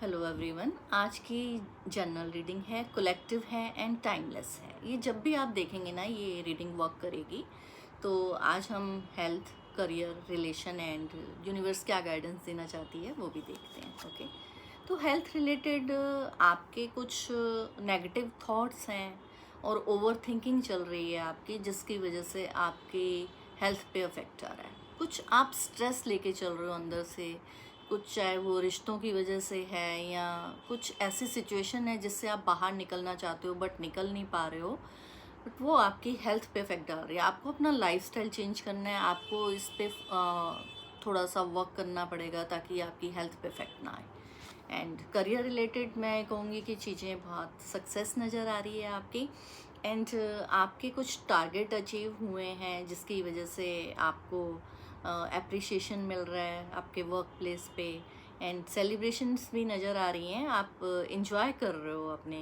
Hello everyone. आज की general reading है, कलेक्टिव है एंड टाइमलेस है। ये जब भी आप देखेंगे ना ये रीडिंग वर्क करेगी। तो आज हम health, career, relation and universe क्या गाइडेंस देना चाहती है वो भी देखते हैं। ओके, तो हेल्थ रिलेटेड आपके कुछ नेगेटिव थॉट्स हैं और ओवर थिंकिंग चल रही है आपकी, जिसकी वजह से आपकी हेल्थ पे अफेक्ट आ रहा है। कुछ आप स्ट्रेस लेके चल रहे हो अंदर से, कुछ चाहे वो रिश्तों की वजह से है या कुछ ऐसी सिचुएशन है जिससे आप बाहर निकलना चाहते हो बट निकल नहीं पा रहे हो, बट वो आपकी हेल्थ पे इफेक्ट डाल रही है। आपको अपना लाइफस्टाइल चेंज करना है, आपको इस पे थोड़ा सा वर्क करना पड़ेगा ताकि आपकी हेल्थ पे इफेक्ट ना आए। एंड करियर रिलेटेड मैं कहूँगी कि चीज़ें बहुत सक्सेस नज़र आ रही है आपकी। एंड आपके कुछ टारगेट अचीव हुए हैं जिसकी वजह से आपको अप्रिसिएशन मिल रहा है आपके वर्क प्लेस पे। एंड सेलिब्रेशंस भी नज़र आ रही हैं, आप इंजॉय कर रहे हो अपने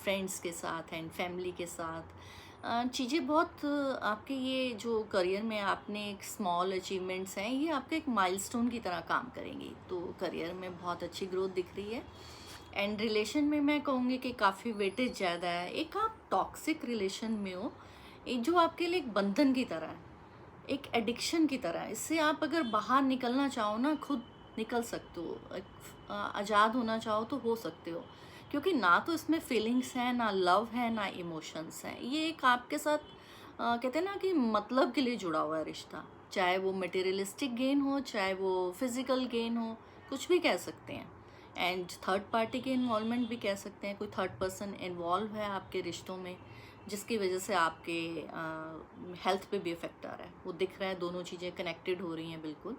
फ्रेंड्स के साथ एंड फैमिली के साथ। चीज़ें बहुत आपके ये जो करियर में आपने एक स्मॉल अचीवमेंट्स हैं, ये आपके एक माइलस्टोन की तरह काम करेंगी। तो करियर में बहुत अच्छी ग्रोथ दिख रही है। एंड रिलेशन में मैं कहूँगी कि काफ़ी वेटेज ज़्यादा है। एक आप टॉक्सिक रिलेशन में हो, एक जो आपके लिए एक बंधन की तरह है, एक एडिक्शन की तरह है। इससे आप अगर बाहर निकलना चाहो ना, खुद निकल सकते हो। आज़ाद होना चाहो तो हो सकते हो, क्योंकि ना तो इसमें फीलिंग्स हैं, ना लव है, ना इमोशंस हैं। ये एक आपके साथ कहते हैं ना कि मतलब के लिए जुड़ा हुआ है रिश्ता। चाहे वो मटेरियलिस्टिक गेन हो, चाहे वो फिजिकल गेन हो, कुछ भी कह सकते हैं। एंड थर्ड पार्टी के इन्वॉल्वमेंट भी कह सकते हैं। कोई थर्ड पर्सन इन्वॉल्व है आपके रिश्तों में, जिसकी वजह से आपके हेल्थ पे भी इफेक्ट आ रहा है। वो दिख रहा है, दोनों चीज़ें कनेक्टेड हो रही हैं बिल्कुल।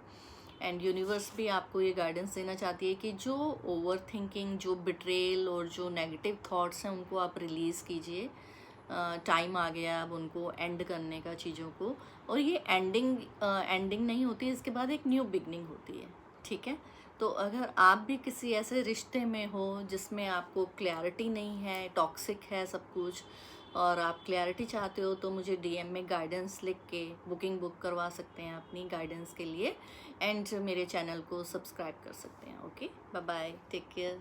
एंड यूनिवर्स भी आपको ये गाइडेंस देना चाहती है कि जो ओवर थिंकिंग, जो बिट्रेल और जो नेगेटिव थॉट्स हैं उनको आप रिलीज़ कीजिए। टाइम आ गया अब उनको एंड करने का, चीज़ों को। और ये एंडिंग नहीं होती है, इसके बाद एक न्यू बिगनिंग होती है। ठीक है, तो अगर आप भी किसी ऐसे रिश्ते में हो जिसमें आपको क्लैरिटी नहीं है, टॉक्सिक है सब कुछ, और आप क्लैरिटी चाहते हो, तो मुझे डीएम में गाइडेंस लिख के बुकिंग बुक करवा सकते हैं अपनी गाइडेंस के लिए। एंड मेरे चैनल को सब्सक्राइब कर सकते हैं। Okay, bye bye, take care.